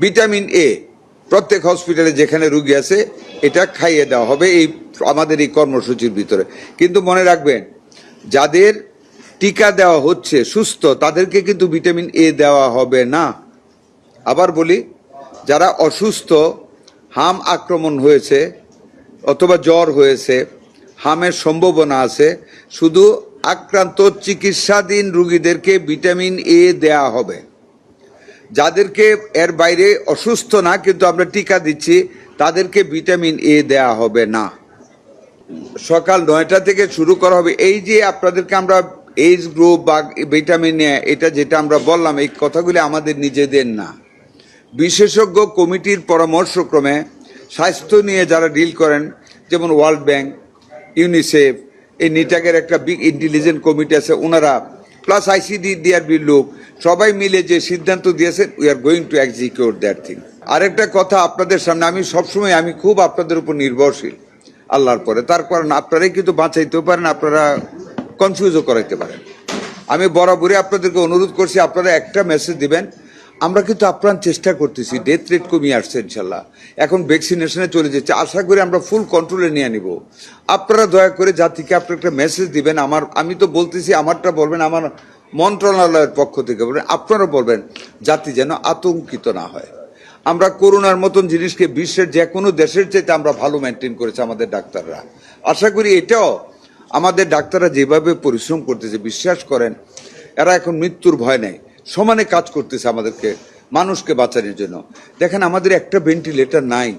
Vitamin A প্রত্যেক হসপিটালে যেখানে রোগী আছে এটা খাইয়ে দেওয়া হবে এই আমাদের এই কর্মসূচির ভিতরে। কিন্তু মনে রাখবেন, যাদের টিকা দেওয়া হচ্ছে সুস্থ তাদেরকে কিন্তু ভিটামিন এ দেওয়া হবে না। আবার বলি, যারা অসুস্থ, হাম আক্রমণ হয়েছে অথবা জ্বর হয়েছে, হামের সম্ভাবনা আছে, শুধু আক্রান্ত চিকিৎসাধীন রোগীদেরকে ভিটামিন এ দেয়া হবে। যাদেরকে এর বাইরে অসুস্থ না কিন্তু আমরা টিকা দিচ্ছি তাদেরকে ভিটামিন এ দেয়া হবে না। সকাল 9টা থেকে শুরু করা হবে। এই যে আপনাদেরকে আমরা এইজ গ্রুপ বা ভিটামিন এ এটা যেটা আমরা বললাম, এই কথাগুলি আমাদের নিজেদের না, বিশেষজ্ঞ কমিটির পরামর্শক্রমে স্বাস্থ্য নিয়ে যারা ডিল করেন, যেমন ওয়ার্ল্ড ব্যাংক, ইউনিসেফ, এই নিটাকের একটা বিগ ইন্টেলিজেন্ট কমিটি আছে, ওনারা প্লাস আইসিডি ডিআরবির লোক সবাই মিলে যে সিদ্ধান্ত দিয়েছেন, we are going to execute that thing. আরেকটা কথা আপনাদের সামনে, আমি সবসময় আমি খুব আপনাদের উপর নির্ভরশীল আল্লাহর পরে, তার কারণ আপনারাই কিন্তু বাঁচাইতেও পারেন, আপনারা কনফিউজও করাইতে পারেন। আমি বরাবরই আপনাদেরকে অনুরোধ করছি, আপনারা একটা মেসেজ দিবেন, আমরা কিন্তু আপ্রাণ চেষ্টা করতেছি, ডেথ রেট কমিয়ে আসছে ইনশাল্লাহ, এখন ভ্যাকসিনেশনে চলে যাচ্ছে, আশা করি আমরা ফুল কন্ট্রোলে নিয়ে নিব। আপনারা দয়া করে জাতিকে আপনার একটা মেসেজ দিবেন, আমি তো বলতেছি আমারটা বলবেন, আমার মন্ত্রণালয়ের পক্ষ থেকে বলবেন, আপনারা বলবেন, জাতি যেন আতঙ্কিত না হয়। আমরা করোনার মতন জিনিসকে বিশ্বের যে কোনো দেশের চাইতে আমরা ভালো মেনটেন করেছি আমাদের ডাক্তাররা। আশা করি এটাও আমাদের ডাক্তাররা যেভাবে পরিশ্রম করতেছে, বিশ্বাস করেন এরা এখন মৃত্যুর ভয় নেই, সমানে কাজ করতেছে আমাদেরকে মানুষকে বাঁচানোর জন্য। দেখেন, আমাদের একটা ভেন্টিলেটর নাই।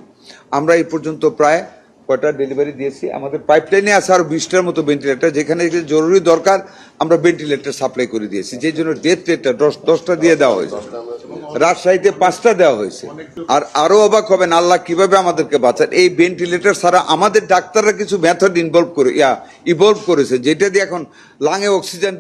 আমরা এই পর্যন্ত প্রায় কয়টা ডেলিভারি দিয়েছি, আমাদের পাইপলাইনে আছে আরো 20টার মতো ভেন্টিলেটর, যেখানে জরুরি দরকার আমরা ভেন্টিলেটর সাপ্লাই করে দিয়েছি, যে জন্য ডেথ রেটটা 10টা দিয়ে দেওয়া হয়েছে, রাজশাহীতে 5টা দেওয়া হয়েছে। আর আরো অবাক হবেন আল্লাহ কিভাবে আমাদেরকে বাঁচান। এই ভেন্টিলেটর ছাড়া আমাদের ডাক্তাররা কিছু মেথড ইভলভ করেছে, যেটা দিয়ে এখন লাঙে অক্সিজেন